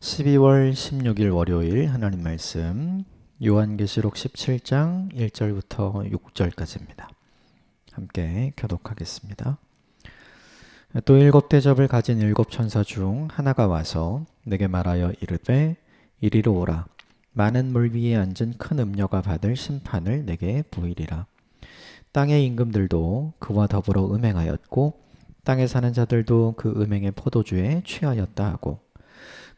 12월 16일 월요일 하나님 말씀 요한계시록 17장 1절부터 6절까지입니다. 함께 교독하겠습니다. 또 일곱 대접을 가진 일곱 천사 중 하나가 와서 내게 말하여 이르되 이리로 오라. 많은 물 위에 앉은 큰 음녀가 받을 심판을 내게 보이리라. 땅의 임금들도 그와 더불어 음행하였고 땅에 사는 자들도 그 음행의 포도주에 취하였다 하고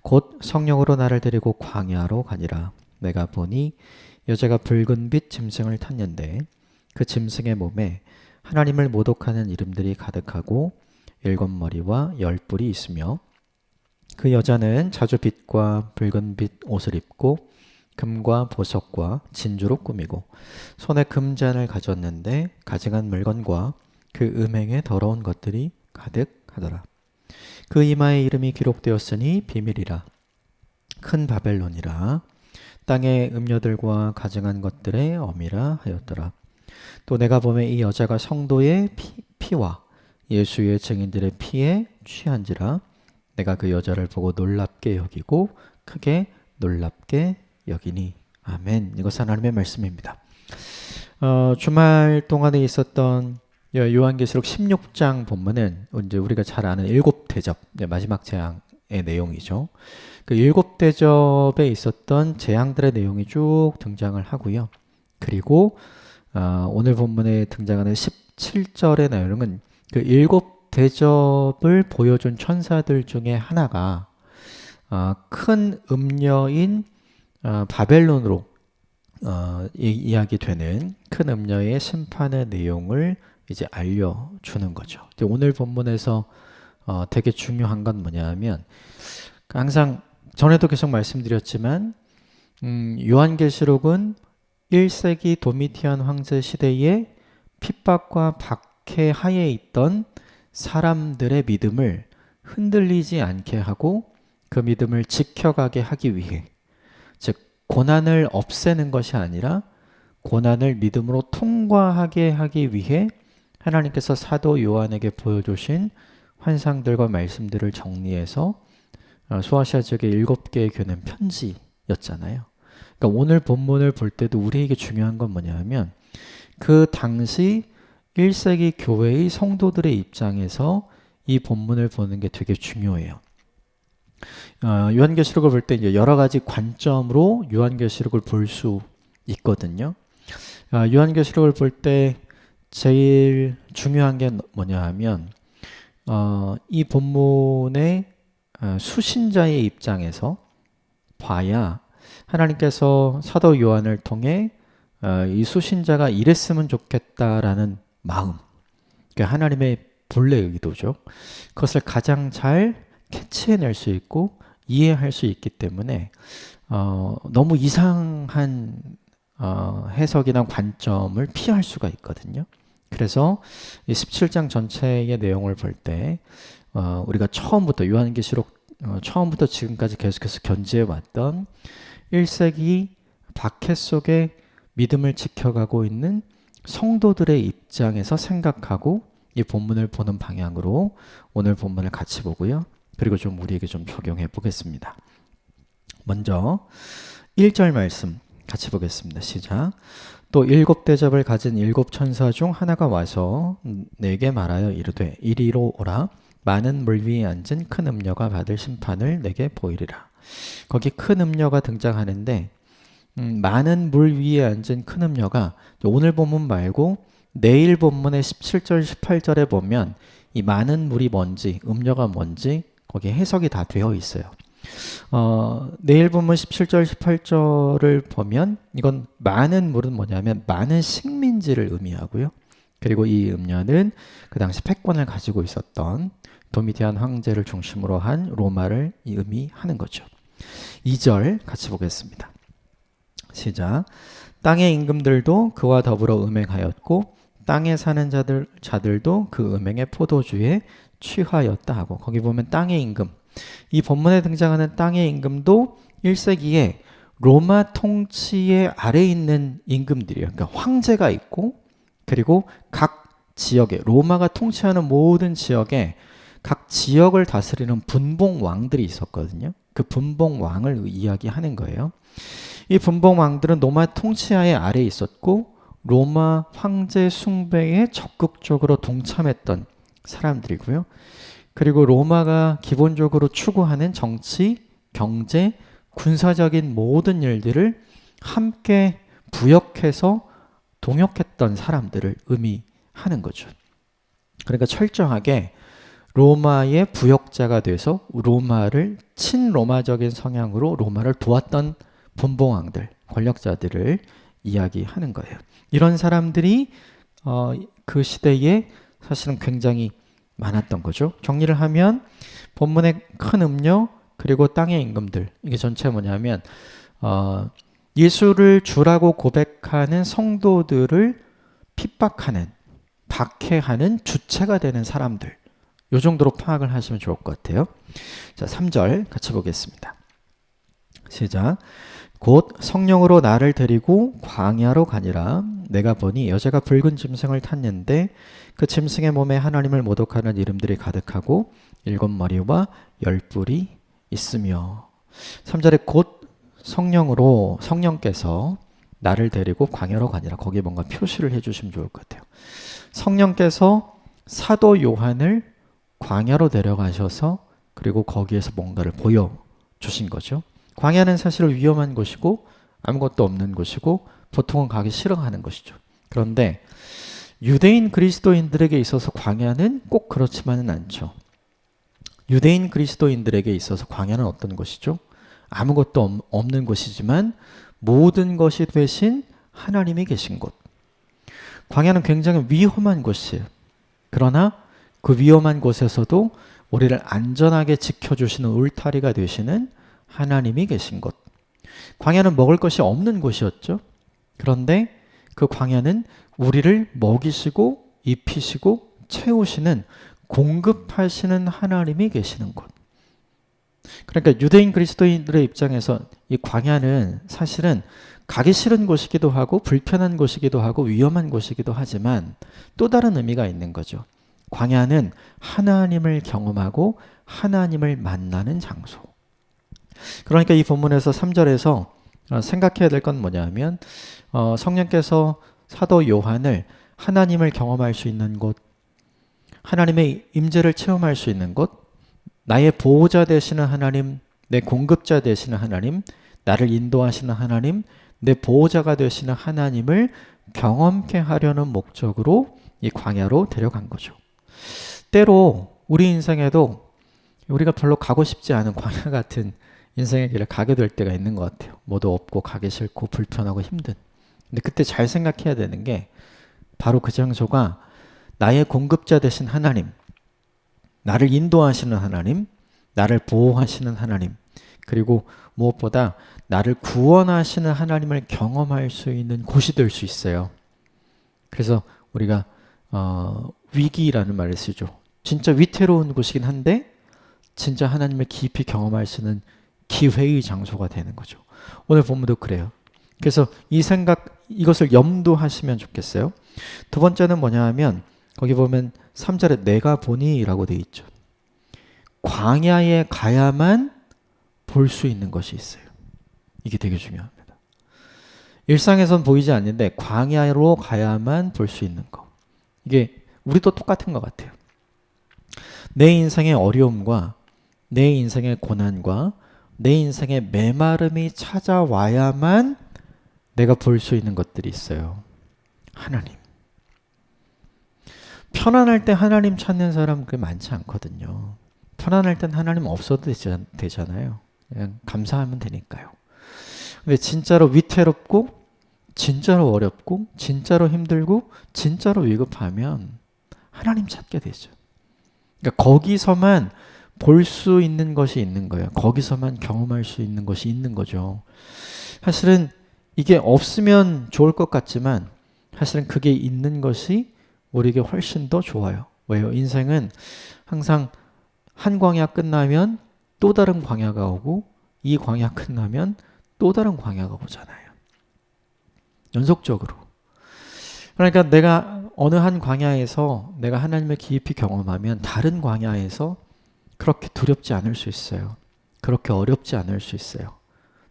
곧 성령으로 나를 데리고 광야로 가니라. 내가 보니 여자가 붉은 빛 짐승을 탔는데 그 짐승의 몸에 하나님을 모독하는 이름들이 가득하고 7머리와 10뿔이 있으며 그 여자는 자주빛과 붉은 빛 옷을 입고 금과 보석과 진주로 꾸미고 손에 금잔을 가졌는데 가증한 물건과 그 음행의 더러운 것들이 가득하더라. 그 이마에 이름이 기록되었으니 비밀이라. 큰 바벨론이라. 땅의 음녀들과 가증한 것들의 어미라 하였더라. 또 내가 보매 이 여자가 성도의 피와 예수의 증인들의 피에 취한지라. 내가 그 여자를 보고 놀랍게 여기고 크게 놀랍게 여기니. 아멘. 이것 하나님의 말씀입니다. 주말 동안에 있었던 요한계시록 16장 본문은 이제 우리가 잘 아는 일곱 대접, 마지막 재앙의 내용이죠. 그 일곱 대접에 있었던 재앙들의 내용이 쭉 등장을 하고요. 그리고 오늘 본문에 등장하는 17절의 내용은 그 일곱 대접을 보여준 천사들 중에 하나가 큰 음녀인 바벨론으로 이야기되는 큰 음녀의 심판의 내용을 이제 알려주는 거죠. 오늘 본문에서 되게 중요한 건 뭐냐면 항상 전에도 계속 말씀드렸지만 요한계시록은 1세기 도미티안 황제 시대에 핍박과 박해 하에 있던 사람들의 믿음을 흔들리지 않게 하고 그 믿음을 지켜가게 하기 위해, 즉 고난을 없애는 것이 아니라 고난을 믿음으로 통과하게 하기 위해 하나님께서 사도 요한에게 보여주신 환상들과 말씀들을 정리해서 소아시아 지역의 7개의 교회는 편지였잖아요. 그러니까 오늘 본문을 볼 때도 우리에게 중요한 건 뭐냐면 그 당시 1세기 교회의 성도들의 입장에서 이 본문을 보는 게 되게 중요해요. 요한계시록을 볼 때 이제 여러 가지 관점으로 요한계시록을 볼 수 있거든요. 요한계시록을 볼 때 제일 중요한 게 뭐냐 하면 이 본문의 수신자의 입장에서 봐야 하나님께서 사도 요한을 통해 이 수신자가 이랬으면 좋겠다라는 마음, 그러니까 하나님의 본래 의도죠. 그것을 가장 잘 캐치해낼 수 있고 이해할 수 있기 때문에 너무 이상한 해석이나 관점을 피할 수가 있거든요. 그래서 이 17장 전체의 내용을 볼 때 우리가 처음부터 요한계시록 처음부터 지금까지 계속해서 견지해왔던 1세기 박해 속에 믿음을 지켜가고 있는 성도들의 입장에서 생각하고 이 본문을 보는 방향으로 오늘 본문을 같이 보고요. 그리고 좀 우리에게 좀 적용해 보겠습니다. 먼저 1절 말씀 같이 보겠습니다. 시작. 또 일곱 대접을 가진 일곱 천사 중 하나가 와서 내게 말하여 이르되 이리로 오라. 많은 물 위에 앉은 큰 음녀가 받을 심판을 내게 보이리라. 거기 큰 음녀가 등장하는데 많은 물 위에 앉은 큰 음녀가 오늘 본문 말고 내일 본문의 17절 18절에 보면 이 많은 물이 뭔지 음녀가 뭔지 거기에 해석이 다 되어 있어요. 내일 본문 17절 18절을 보면 이건 많은 물은 뭐냐면 많은 식민지를 의미하고요. 그리고 이 음녀는 그 당시 패권을 가지고 있었던 도미티안 황제를 중심으로 한 로마를 의미하는 거죠. 2절 같이 보겠습니다. 시작. 땅의 임금들도 그와 더불어 음행하였고 땅에 사는 자들도 그 음행의 포도주에 취하였다 하고 거기 보면 땅의 임금, 이 본문에 등장하는 땅의 임금도 1세기에 로마 통치의 아래에 있는 임금들이에요. 그러니까 황제가 있고 그리고 각 지역에 로마가 통치하는 모든 지역에 각 지역을 다스리는 분봉 왕들이 있었거든요. 그 분봉 왕을 이야기하는 거예요. 이 분봉 왕들은 로마 통치하에 아래에 있었고 로마 황제 숭배에 적극적으로 동참했던 사람들이고요. 그리고 로마가 기본적으로 추구하는 정치, 경제, 군사적인 모든 일들을 함께 부역해서 동역했던 사람들을 의미하는 거죠. 그러니까 철저하게 로마의 부역자가 돼서 로마를 친로마적인 성향으로 로마를 도왔던 분봉왕들, 권력자들을 이야기하는 거예요. 이런 사람들이 그 시대에 사실은 굉장히 많았던 거죠. 정리를 하면 본문의 큰 음료 그리고 땅의 임금들, 이게 전체 뭐냐면 예수를 주라고 고백하는 성도들을 핍박하는, 박해하는 주체가 되는 사람들, 이 정도로 파악을 하시면 좋을 것 같아요. 자, 3절 같이 보겠습니다. 시작. 곧 성령으로 나를 데리고 광야로 가니라. 내가 보니 여자가 붉은 짐승을 탔는데 그 짐승의 몸에 하나님을 모독하는 이름들이 가득하고 7머리와 10뿔이 있으며. 3절에 곧 성령으로, 성령께서 나를 데리고 광야로 가니라. 거기에 뭔가 표시를 해주시면 좋을 것 같아요. 성령께서 사도 요한을 광야로 데려가셔서 그리고 거기에서 뭔가를 보여주신 거죠. 광야는 사실 위험한 곳이고 아무것도 없는 곳이고 보통은 가기 싫어하는 것이죠. 그런데 유대인 그리스도인들에게 있어서 광야는 꼭 그렇지만은 않죠. 유대인 그리스도인들에게 있어서 광야는 어떤 곳이죠? 아무것도 없는 곳이지만 모든 것이 되신 하나님이 계신 곳. 광야는 굉장히 위험한 곳이에요. 그러나 그 위험한 곳에서도 우리를 안전하게 지켜주시는 울타리가 되시는 하나님이 계신 곳. 광야는 먹을 것이 없는 곳이었죠. 그런데 그 광야는 우리를 먹이시고 입히시고 채우시는, 공급하시는 하나님이 계시는 곳. 그러니까 유대인 그리스도인들의 입장에서 이 광야는 사실은 가기 싫은 곳이기도 하고 불편한 곳이기도 하고 위험한 곳이기도 하지만 또 다른 의미가 있는 거죠. 광야는 하나님을 경험하고 하나님을 만나는 장소. 그러니까 이 본문에서 3절에서 생각해야 될 건 뭐냐면 성령께서 사도 요한을 하나님을 경험할 수 있는 곳, 하나님의 임재를 체험할 수 있는 곳, 나의 보호자 되시는 하나님, 내 공급자 되시는 하나님, 나를 인도하시는 하나님, 내 보호자가 되시는 하나님을 경험케 하려는 목적으로 이 광야로 데려간 거죠. 때로 우리 인생에도 우리가 별로 가고 싶지 않은 광야 같은 인생의 길을 가게 될 때가 있는 것 같아요. 뭐도 없고 가기 싫고 불편하고 힘든. 근데 그때 잘 생각해야 되는 게 바로 그 장소가 나의 공급자 되신 하나님, 나를 인도하시는 하나님, 나를 보호하시는 하나님, 그리고 무엇보다 나를 구원하시는 하나님을 경험할 수 있는 곳이 될 수 있어요. 그래서 우리가 위기라는 말을 쓰죠. 진짜 위태로운 곳이긴 한데 진짜 하나님을 깊이 경험할 수 있는 기회의 장소가 되는 거죠. 오늘 본문도 그래요. 그래서 이 생각, 이것을 염두하시면 좋겠어요. 두 번째는 뭐냐 하면 거기 보면 3절에 내가 보니 라고 되어 있죠. 광야에 가야만 볼 수 있는 것이 있어요. 이게 되게 중요합니다. 일상에선 보이지 않는데 광야로 가야만 볼 수 있는 것. 이게 우리도 똑같은 것 같아요. 내 인생의 어려움과 내 인생의 고난과 내 인생의 메마름이 찾아와야만 내가 볼 수 있는 것들이 있어요. 하나님. 편안할 때 하나님 찾는 사람 그게 많지 않거든요. 편안할 땐 하나님 없어도 되잖아요. 그냥 감사하면 되니까요. 근데 진짜로 위태롭고 진짜로 어렵고 진짜로 힘들고 진짜로 위급하면 하나님 찾게 되죠. 그러니까 거기서만 볼 수 있는 것이 있는 거예요. 거기서만 경험할 수 있는 것이 있는 거죠. 사실은 이게 없으면 좋을 것 같지만 사실은 그게 있는 것이 우리에게 훨씬 더 좋아요. 왜요? 인생은 항상 한 광야 끝나면 또 다른 광야가 오고 이 광야 끝나면 또 다른 광야가 오잖아요. 연속적으로. 그러니까 내가 어느 한 광야에서 내가 하나님을 깊이 경험하면 다른 광야에서 그렇게 두렵지 않을 수 있어요. 그렇게 어렵지 않을 수 있어요.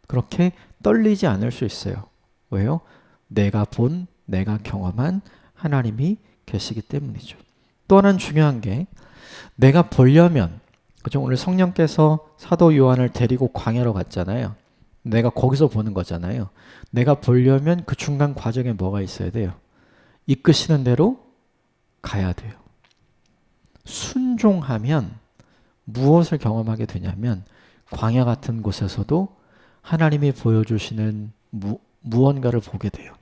그렇게 떨리지 않을 수 있어요. 왜요? 내가 본, 내가 경험한 하나님이 계시기 때문이죠. 또 하나는 중요한 게 내가 보려면, 그죠? 오늘 성령께서 사도 요한을 데리고 광야로 갔잖아요. 내가 거기서 보는 거잖아요. 내가 보려면 그 중간 과정에 뭐가 있어야 돼요? 이끄시는 대로 가야 돼요. 순종하면 무엇을 경험하게 되냐면 광야 같은 곳에서도 하나님이 보여주시는 무언가를 보게 돼요.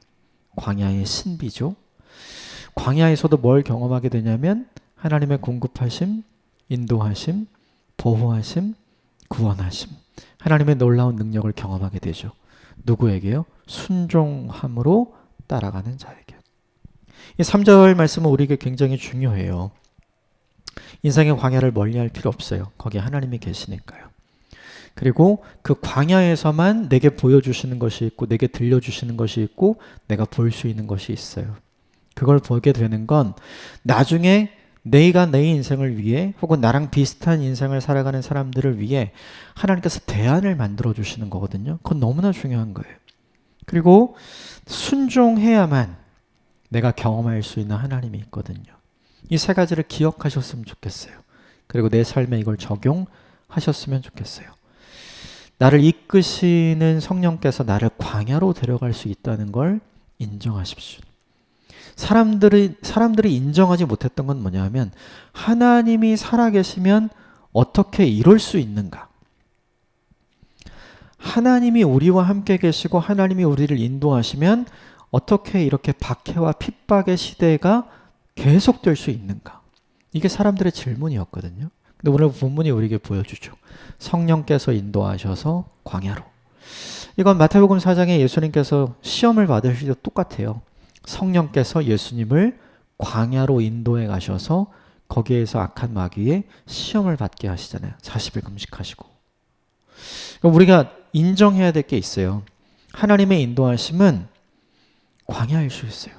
광야의 신비죠. 광야에서도 뭘 경험하게 되냐면 하나님의 공급하심, 인도하심, 보호하심, 구원하심, 하나님의 놀라운 능력을 경험하게 되죠. 누구에게요? 순종함으로 따라가는 자에게. 이 3절 말씀은 우리에게 굉장히 중요해요. 인생의 광야를 멀리할 필요 없어요. 거기에 하나님이 계시니까요. 그리고 그 광야에서만 내게 보여주시는 것이 있고 내게 들려주시는 것이 있고 내가 볼 수 있는 것이 있어요. 그걸 보게 되는 건 나중에 내가 내 인생을 위해 혹은 나랑 비슷한 인생을 살아가는 사람들을 위해 하나님께서 대안을 만들어 주시는 거거든요. 그건 너무나 중요한 거예요. 그리고 순종해야만 내가 경험할 수 있는 하나님이 있거든요. 이 세 가지를 기억하셨으면 좋겠어요. 그리고 내 삶에 이걸 적용하셨으면 좋겠어요. 나를 이끄시는 성령께서 나를 광야로 데려갈 수 있다는 걸 인정하십시오. 사람들이 인정하지 못했던 건 뭐냐면 하나님이 살아계시면 어떻게 이룰 수 있는가? 하나님이 우리와 함께 계시고 하나님이 우리를 인도하시면 어떻게 이렇게 박해와 핍박의 시대가 계속될 수 있는가? 이게 사람들의 질문이었거든요. 근데 오늘 본문이 우리에게 보여주죠. 성령께서 인도하셔서 광야로. 이건 마태복음 4장에 예수님께서 시험을 받으실 때 똑같아요. 성령께서 예수님을 광야로 인도해 가셔서 거기에서 악한 마귀의 시험을 받게 하시잖아요. 40일 금식하시고. 그럼 우리가 인정해야 될 게 있어요. 하나님의 인도하심은 광야일 수 있어요.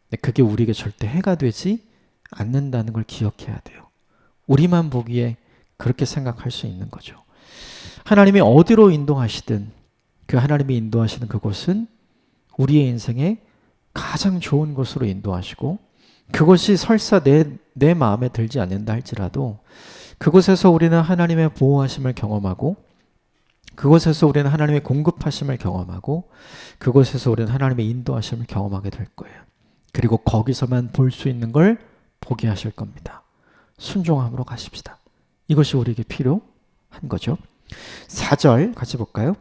근데 그게 우리에게 절대 해가 되지 않는다는 걸 기억해야 돼요. 우리만 보기에 그렇게 생각할 수 있는 거죠. 하나님이 어디로 인도하시든 그 하나님이 인도하시는 그곳은 우리의 인생에 가장 좋은 곳으로 인도하시고 그것이 설사 내 마음에 들지 않는다 할지라도 그곳에서 우리는 하나님의 보호하심을 경험하고 그곳에서 우리는 하나님의 공급하심을 경험하고 그곳에서 우리는 하나님의 인도하심을 경험하게 될 거예요. 그리고 거기서만 볼 수 있는 걸 보게 하실 겁니다. 순종함으로 가십시다. 이것이 우리에게 필요한 거죠. 4절 같이 볼까요?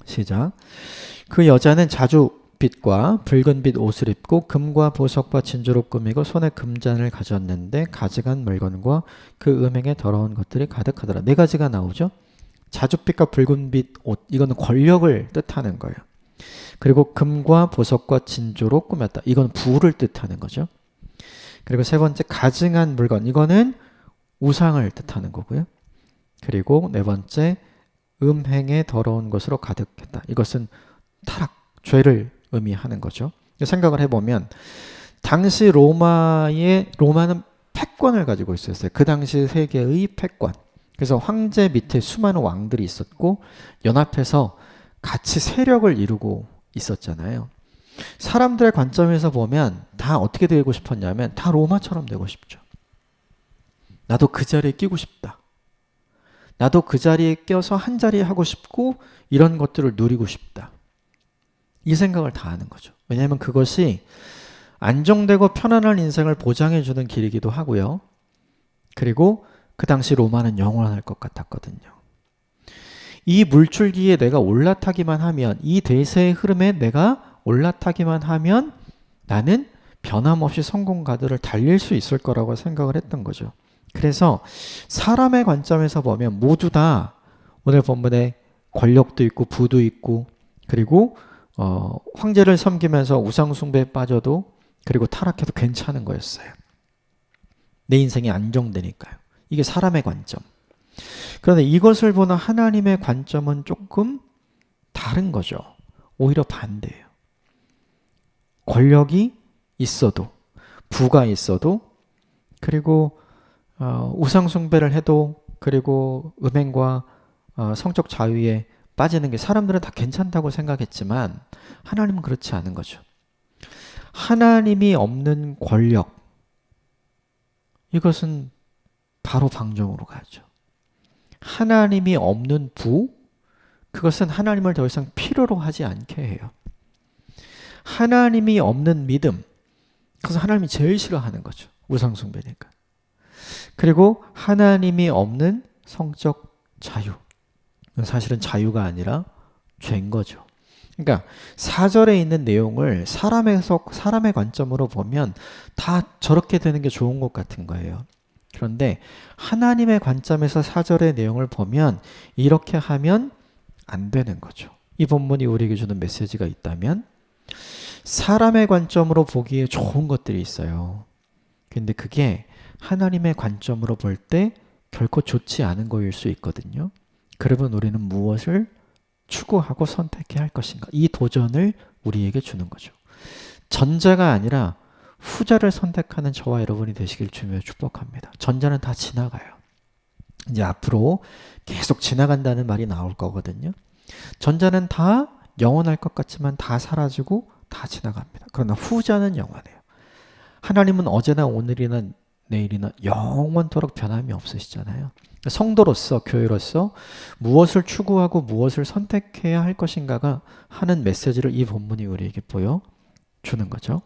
시작. 그 여자는 자주빛과 붉은빛 옷을 입고 금과 보석과 진주로 꾸미고 손에 금잔을 가졌는데 가증한 물건과 그 음행에 더러운 것들이 가득하더라. 네 가지가 나오죠. 자주빛과 붉은빛 옷, 이거는 권력을 뜻하는 거예요. 그리고 금과 보석과 진주로 꾸몄다. 이건 부를 뜻하는 거죠. 그리고 세 번째 가증한 물건, 이거는 우상을 뜻하는 거고요. 그리고 네 번째 음행에 더러운 것으로 가득했다. 이것은 타락, 죄를 의미하는 거죠. 생각을 해보면 당시 로마는 패권을 가지고 있었어요. 그 당시 세계의 패권. 그래서 황제 밑에 수많은 왕들이 있었고 연합해서 같이 세력을 이루고 있었잖아요. 사람들의 관점에서 보면 다 어떻게 되고 싶었냐면 다 로마처럼 되고 싶죠. 나도 그 자리에 끼고 싶다. 나도 그 자리에 껴서 한 자리에 하고 싶고 이런 것들을 누리고 싶다. 이 생각을 다 하는 거죠. 왜냐하면 그것이 안정되고 편안한 인생을 보장해주는 길이기도 하고요. 그리고 그 당시 로마는 영원할 것 같았거든요. 이 물줄기에 내가 올라타기만 하면, 이 대세의 흐름에 내가 올라타기만 하면 나는 변함없이 성공 가드를 달릴 수 있을 거라고 생각을 했던 거죠. 그래서 사람의 관점에서 보면 모두 다 오늘 본문에 권력도 있고 부도 있고 그리고 황제를 섬기면서 우상숭배에 빠져도 그리고 타락해도 괜찮은 거였어요. 내 인생이 안정되니까요. 이게 사람의 관점. 그런데 이것을 보는 하나님의 관점은 조금 다른 거죠. 오히려 반대예요. 권력이 있어도 부가 있어도, 그리고 우상 숭배를 해도, 그리고 음행과 성적 자유에 빠지는 게 사람들은 다 괜찮다고 생각했지만 하나님은 그렇지 않은 거죠. 하나님이 없는 권력, 이것은 바로 방종으로 가죠. 하나님이 없는 부, 그것은 하나님을 더 이상 필요로 하지 않게 해요. 하나님이 없는 믿음, 그것은 하나님이 제일 싫어하는 거죠. 우상숭배니까. 그리고 하나님이 없는 성적 자유, 사실은 자유가 아니라 죄인 거죠. 그러니까 4절에 있는 내용을 사람의 관점으로 보면 다 저렇게 되는 게 좋은 것 같은 거예요. 그런데 하나님의 관점에서 4절의 내용을 보면 이렇게 하면 안 되는 거죠. 이 본문이 우리에게 주는 메시지가 있다면 사람의 관점으로 보기에 좋은 것들이 있어요. 근데 그게 하나님의 관점으로 볼 때 결코 좋지 않은 거일 수 있거든요. 그러면 우리는 무엇을 추구하고 선택해야 할 것인가? 이 도전을 우리에게 주는 거죠. 전자가 아니라 후자를 선택하는 저와 여러분이 되시길 주님으로 축복합니다. 전자는 다 지나가요. 이제 앞으로 계속 지나간다는 말이 나올 거거든요. 전자는 다 영원할 것 같지만 다 사라지고 다 지나갑니다. 그러나 후자는 영원해요. 하나님은 어제나 오늘이나 내일이나 영원토록 변함이 없으시잖아요. 성도로서, 교회로서 무엇을 추구하고 무엇을 선택해야 할 것인가가 하는 메시지를 이 본문이 우리에게 보여주는 거죠.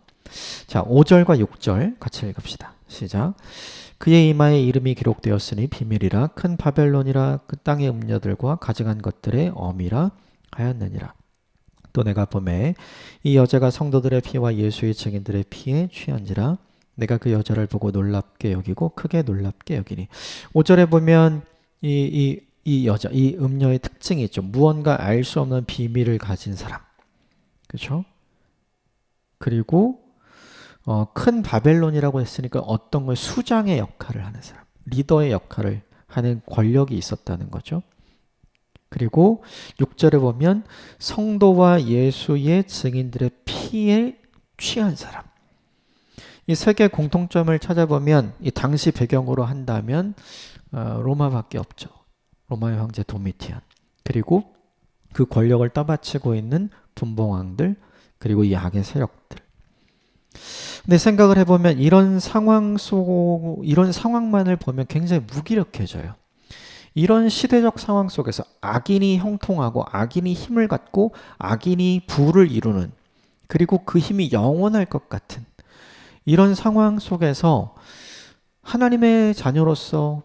자, 5절과 6절 같이 읽읍시다. 시작. 그의 이마에 이름이 기록되었으니 비밀이라 큰 바벨론이라 그 땅의 음녀들과 가증한 것들의 엄이라 하였느니라. 또 내가 보매 이 여자가 성도들의 피와 예수의 증인들의 피에 취한지라. 내가 그 여자를 보고 놀랍게 여기고 크게 놀랍게 여기니. 5절에 보면 이 여자, 이 음녀의 특징이 있죠. 무언가 알 수 없는 비밀을 가진 사람. 그렇죠? 그리고 큰 바벨론이라고 했으니까 어떤 걸 수장의 역할을 하는 사람, 리더의 역할을 하는 권력이 있었다는 거죠. 그리고 6절에 보면 성도와 예수의 증인들의 피에 취한 사람. 이 세 개의 공통점을 찾아보면 이 당시 배경으로 한다면 로마밖에 없죠. 로마의 황제 도미티안. 그리고 그 권력을 떠받치고 있는 분봉왕들, 그리고 이 악의 세력들. 근데 생각을 해보면 이런 상황만을 보면 굉장히 무기력해져요. 이런 시대적 상황 속에서 악인이 형통하고 악인이 힘을 갖고 악인이 부를 이루는, 그리고 그 힘이 영원할 것 같은 이런 상황 속에서 하나님의 자녀로서,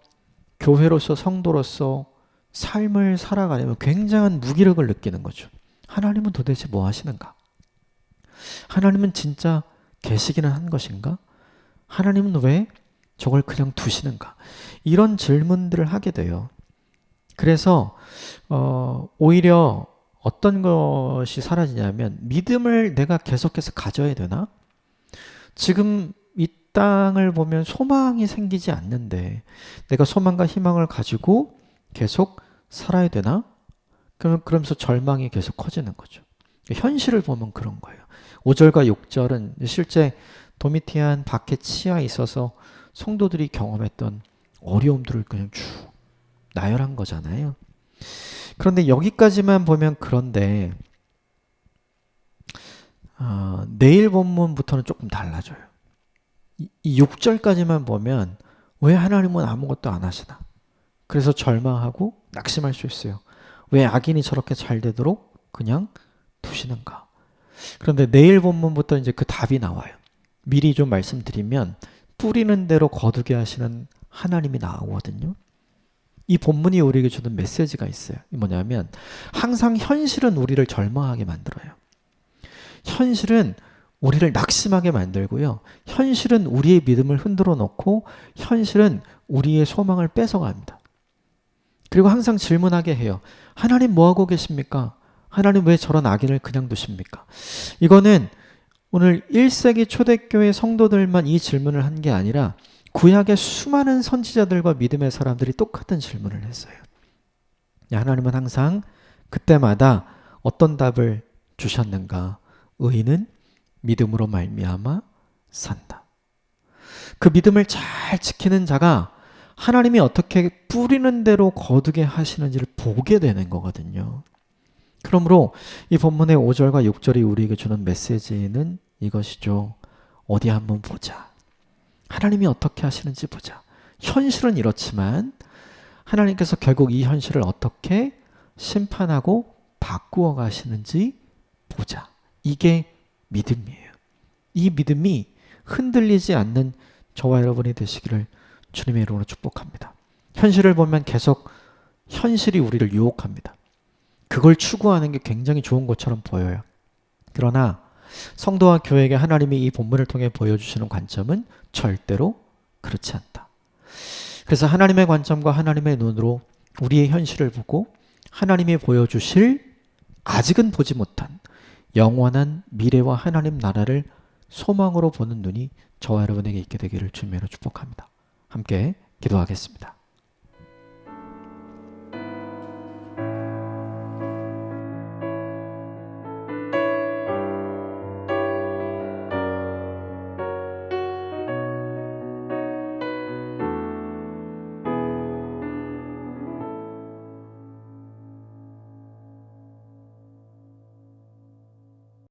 교회로서, 성도로서 삶을 살아가려면 굉장한 무기력을 느끼는 거죠. 하나님은 도대체 뭐 하시는가? 하나님은 진짜 계시기는 한 것인가? 하나님은 왜 저걸 그냥 두시는가? 이런 질문들을 하게 돼요. 그래서 오히려 어떤 것이 사라지냐면 믿음을 내가 계속해서 가져야 되나? 지금 이 땅을 보면 소망이 생기지 않는데 내가 소망과 희망을 가지고 계속 살아야 되나? 그러면서 절망이 계속 커지는 거죠. 현실을 보면 그런 거예요. 5절과 6절은 실제 도미티안 박해 치하에 있어서 성도들이 경험했던 어려움들을 그냥 쭉 나열한 거잖아요. 그런데 여기까지만 보면 그런데 내일 본문부터는 조금 달라져요. 이 6절까지만 보면 왜 하나님은 아무것도 안 하시나? 그래서 절망하고 낙심할 수 있어요. 왜 악인이 저렇게 잘 되도록 그냥 두시는가? 그런데 내일 본문부터 이제 그 답이 나와요. 미리 좀 말씀드리면 뿌리는 대로 거두게 하시는 하나님이 나오거든요. 이 본문이 우리에게 주는 메시지가 있어요. 뭐냐면 항상 현실은 우리를 절망하게 만들어요. 현실은 우리를 낙심하게 만들고요. 현실은 우리의 믿음을 흔들어 놓고 현실은 우리의 소망을 뺏어갑니다. 그리고 항상 질문하게 해요. 하나님 뭐하고 계십니까? 하나님 왜 저런 악인을 그냥 두십니까? 이거는 오늘 1세기 초대교회 성도들만 이 질문을 한 게 아니라 구약의 수많은 선지자들과 믿음의 사람들이 똑같은 질문을 했어요. 하나님은 항상 그때마다 어떤 답을 주셨는가? 의인은 믿음으로 말미암아 산다. 그 믿음을 잘 지키는 자가 하나님이 어떻게 뿌리는 대로 거두게 하시는지를 보게 되는 거거든요. 그러므로 이 본문의 5절과 6절이 우리에게 주는 메시지는 이것이죠. 어디 한번 보자. 하나님이 어떻게 하시는지 보자. 현실은 이렇지만 하나님께서 결국 이 현실을 어떻게 심판하고 바꾸어 가시는지 보자. 이게 믿음이에요. 이 믿음이 흔들리지 않는 저와 여러분이 되시기를 주님의 이름으로 축복합니다. 현실을 보면 계속 현실이 우리를 유혹합니다. 그걸 추구하는 게 굉장히 좋은 것처럼 보여요. 그러나 성도와 교회에게 하나님이 이 본문을 통해 보여주시는 관점은 절대로 그렇지 않다. 그래서 하나님의 관점과 하나님의 눈으로 우리의 현실을 보고 하나님이 보여주실 아직은 보지 못한 영원한 미래와 하나님 나라를 소망으로 보는 눈이 저와 여러분에게 있게 되기를 주님으로 축복합니다. 함께 기도하겠습니다.